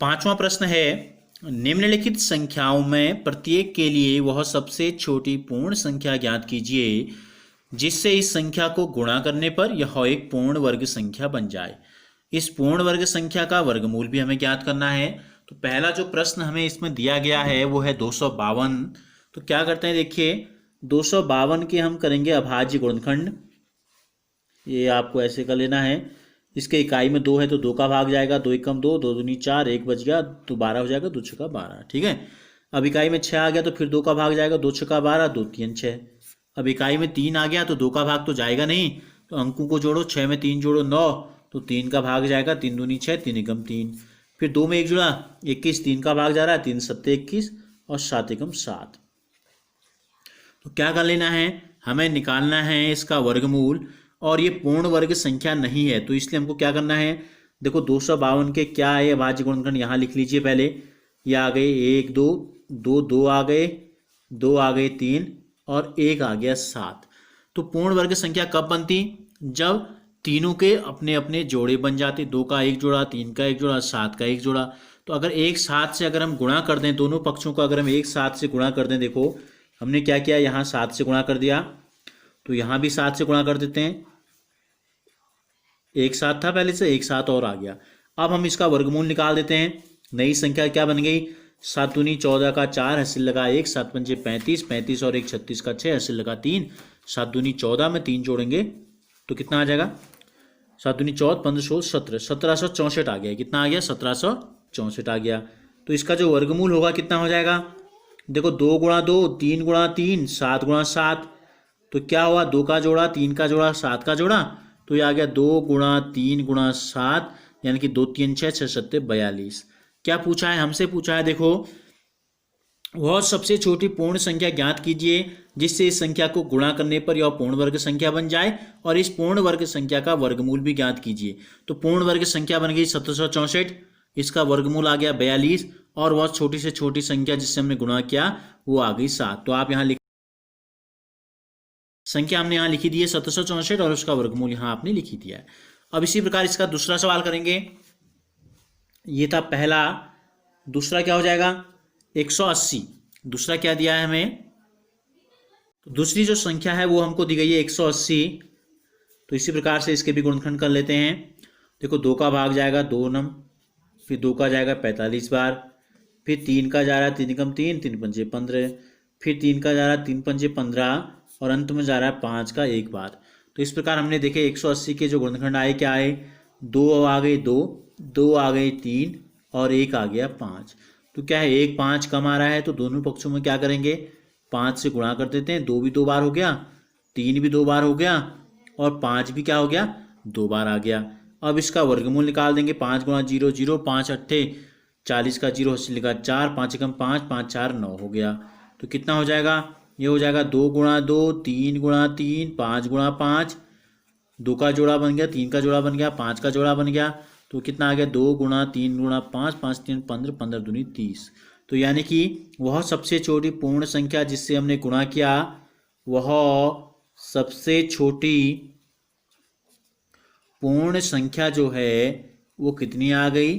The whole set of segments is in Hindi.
पांचवा प्रश्न है, निम्नलिखित संख्याओं में प्रत्येक के लिए वह सबसे छोटी पूर्ण संख्या ज्ञात कीजिए जिससे इस संख्या को गुणा करने पर यह एक पूर्ण वर्ग संख्या बन जाए। इस पूर्ण वर्ग संख्या का वर्गमूल भी हमें ज्ञात करना है। तो पहला जो प्रश्न हमें इसमें दिया गया है वो है 252। तो क्या करते हैं, देखिए 252 के हम करेंगे अभाज्य गुणनखंड। ये आपको ऐसे कर लेना है। इसके इकाई में 2 है तो 2 का भाग जाएगा, 2 एकम 2, 2 दूनी 4, 1 बच गया तो 12 हो जाएगा, 2 छक्का 12। ठीक है। अब इकाई में 6 आ गया तो फिर 2 का भाग जाएगा, 2 छक्का 12, 2 3 6। अब इकाई में 3 आ गया तो 2 का भाग तो जाएगा नहीं, तो अंकों को जोड़ो, 6 में 3 जोड़ो 9, तो 3 का भाग जाएगा, 3 दूनी 6, 3 एकम 3। फिर 2 में 1 जुड़ा 21, 3 का भाग जा रहा है, 3 सत्ते 21 और 7 एकम 7। तो क्या कर लेना है, हमें निकालना है इसका वर्गमूल, और ये पूर्ण वर्ग संख्या नहीं है तो इसलिए हमको क्या करना है, देखो 252 के क्या है अभाज्य गुणनखंड, यहाँ लिख लीजिए पहले। ये आ गए 1 2 2 2 आ गए, 2 आ गए 3 और 1 आ गया 7। तो पूर्ण वर्ग संख्या कब बनती, जब तीनों के अपने अपने जोड़े बन जाते, 2 का 1 जोड़ा, 3 का 1 जोड़ा, 7 का 1 जोड़ा। तो अगर 1 7 से अगर हम गुणा कर दें, दोनों पक्षों को अगर हम 1 7 से गुणा कर दें, देखो हमने क्या किया, यहाँ 7 से गुणा कर दिया तो यहाँ भी 7 से गुणा कर देते हैं। 1 7 था पहले से, 1 7 और आ गया। अब हम इसका वर्गमूल निकाल देते हैं। नई संख्या क्या बन गई, 7 दूनी 14 का 4, हंसिल लगा 1, 7 पंजे 35, 35 और 1 36 का 6, हंसिल लगा 3, 7 दूनी 14 में 3 जोड़ेंगे तो कितना आ जाएगा, 7 दूनी 14, 15 16 17, 1764 आ गया। कितना आ गया, 1764 आ गया। तो इसका जो वर्गमूल होगा कितना हो जाएगा, देखो 2 गुणा 2, 3 गुणा 3, 7 गुणा 7। तो क्या हुआ, 2 का जोड़ा, 3 का जोड़ा, 7 का जोड़ा, तो ये आ गया 2 गुणा 3 गुणा 7, यानी कि 2 3 6 6 7 42। क्या पूछा है, हमसे पूछा है, देखो वह सबसे छोटी पूर्ण संख्या ज्ञात कीजिए जिससे इस संख्या को गुणा करने पर यह पूर्ण वर्ग संख्या बन जाए, और इस पूर्ण वर्ग संख्या का वर्गमूल भी ज्ञात कीजिए। तो पूर्ण वर्ग संख्या बन गई 1764, इसका वर्गमूल आ गया 42, और वह छोटी से छोटी संख्या जिससे हमने गुणा किया वो आ गई 7। तो आप यहाँ संख्या हमने यहाँ लिखी दी है 1764 और उसका वर्गमूल यहाँ आपने लिखी दिया है। अब इसी प्रकार इसका दूसरा सवाल करेंगे। ये था पहला, दूसरा क्या हो जाएगा 180। दूसरा क्या दिया है हमें, तो दूसरी जो संख्या है वो हमको दी गई है 180। तो इसी प्रकार से इसके भी गुणनखंड कर लेते हैं। देखो 2 का भाग जाएगा 2 नम, फिर 2 का जाएगा 45 बार, फिर 3 का जा रहा है 3 एकम 3, 3 पंजे 15, फिर 3 का जा रहा है 3 पंजे 15 और अंत में जा रहा है 5 का 1 बार। तो इस प्रकार हमने देखे 180 के जो गुणनखंड आए क्या आए, 2 आ गए 2, 2 आ गए 3 और 1 आ गया 5। तो क्या है 1 5 कम आ रहा है, तो दोनों पक्षों में क्या करेंगे 5 से गुणा कर देते हैं। 2 भी 2 बार हो गया, 3 भी 2 बार हो गया और 5 भी क्या हो गया 2 बार आ गया। अब इसका वर्गमूल निकाल देंगे। 5 गुणा 0 0, 5 अट्ठे 40 का 0 लिखा 4, 5 एकम 5, 5 4 9 हो गया। तो कितना हो जाएगा, ये हो जाएगा 2 गुणा 2, 3 गुणा 3, 5 गुणा 5, 2 का जोड़ा बन गया, 3 का जोड़ा बन गया, 5 का जोड़ा बन गया। तो कितना आ गया 2 गुणा 3 गुणा 5, 5 3 15, 15 दूनी 30। तो यानी कि वह सबसे छोटी पूर्ण संख्या जिससे हमने गुणा किया, वह सबसे छोटी पूर्ण संख्या जो है वो कितनी आ गई,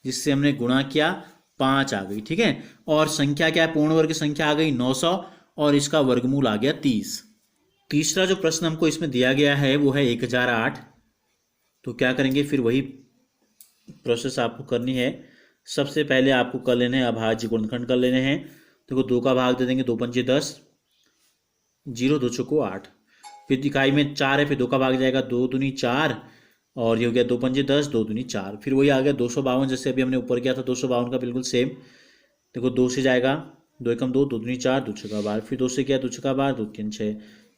जिससे हमने गुणा किया 5 आ गई। ठीक है। और संख्या क्या है, पूर्ण वर्ग संख्या आ गई 900 और इसका वर्गमूल आ गया 30। तीसरा जो प्रश्न हमको इसमें दिया गया है वो है 1008। तो क्या करेंगे, फिर वही प्रोसेस आपको करनी है। सबसे पहले आपको कर लेने हैं अभाज्य गुणनखंड कर लेने हैं। देखो 2 का भाग दे देंगे, 2 पंजे 10, 0 2 चौको 8, फिर इकाई में 4 है, फिर 2 का भाग जाएगा, 2 दूनी 4 और ये हो गया 2 पंजे 10, 2 दूनी 4। फिर वही आ गया 252, जैसे अभी हमने ऊपर किया था 252 का बिल्कुल सेम। देखो 2 से जाएगा, 2 एकम 2, 2 दूनी 4, 2 छक्का 12, फिर 2 से गया 2 छक्का 12, 2 3 6,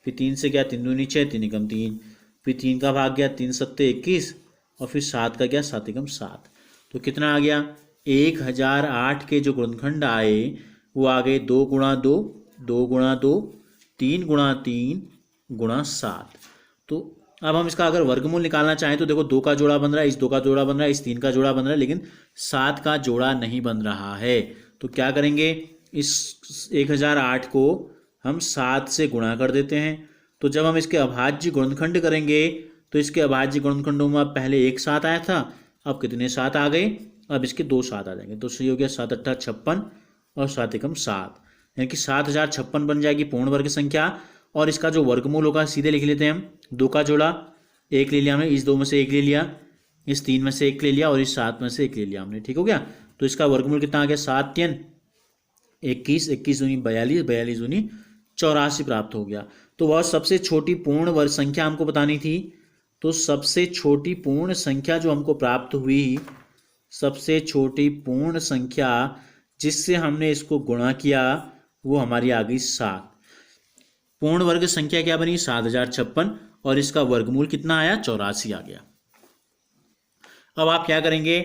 फिर 3 से गया 3 दूनी 6, 3 एकम 3, फिर 3 का भाग गया 3 सत्ते 21 और फिर 7 का गया 7 एकम 7। तो कितना आ गया 1008 के जो गुणनखंड आए वो आ गए 2 गुणा 2, 2 गुणा 2, 3 गुणा 3 गुणा 7। तो अब हम इसका अगर वर्गमूल निकालना चाहें तो देखो 2 का जोड़ा बन रहा है, इस 2 का जोड़ा बन रहा है, इस 3 का जोड़ा बन रहा है, लेकिन 7 का जोड़ा नहीं बन रहा है। तो क्या करेंगे, इस 1008 को हम 7 से गुणा कर देते हैं। तो जब हम इसके अभाज्य गुणनखंड करेंगे तो इसके अभाज्य गुणनखंडों में पहले एक 7 आया था, अब कितने 7 आ गए, अब इसके 2 7 आ जाएंगे, तो सही हो गया 7 अट्ठा 56 और 7 एकम 7, यानी कि 7056 बन जाएगी पूर्ण वर्ग संख्या। और इसका जो वर्गमूल होगा सीधे लिख लेते हैं हम, 2 का जोड़ा 1 ले लिया हमने, इस 2 में से 1 ले लिया, इस 3 में से 1 ले लिया और इस 7 में से 1 ले लिया हमने, ठीक हो गया। तो इसका वर्गमूल कितना आ गया 7 3 21, 21 दूनी 42, 42 दूनी 84 प्राप्त हो गया। तो वह सबसे छोटी पूर्ण वर्ग संख्या हमको बतानी थी। तो सबसे छोटी पूर्ण संख्या जो हमको प्राप्त हुई, सबसे छोटी पूर्ण संख्या जिससे हमने इसको गुणा किया, वो हमारी आ गई 7। पूर्ण वर्ग संख्या क्या बनी 7056 और इसका वर्गमूल कितना आया 84 आ गया। अब आप क्या करेंगे,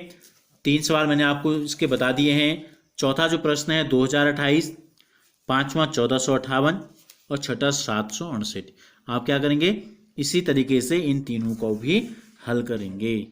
3 सवाल मैंने आपको इसके बता दिए हैं। चौथा जो प्रश्न है 2028, पांचवा 1458 और छठा 768। आप क्या करेंगे, इसी तरीके से इन तीनों को भी हल करेंगे।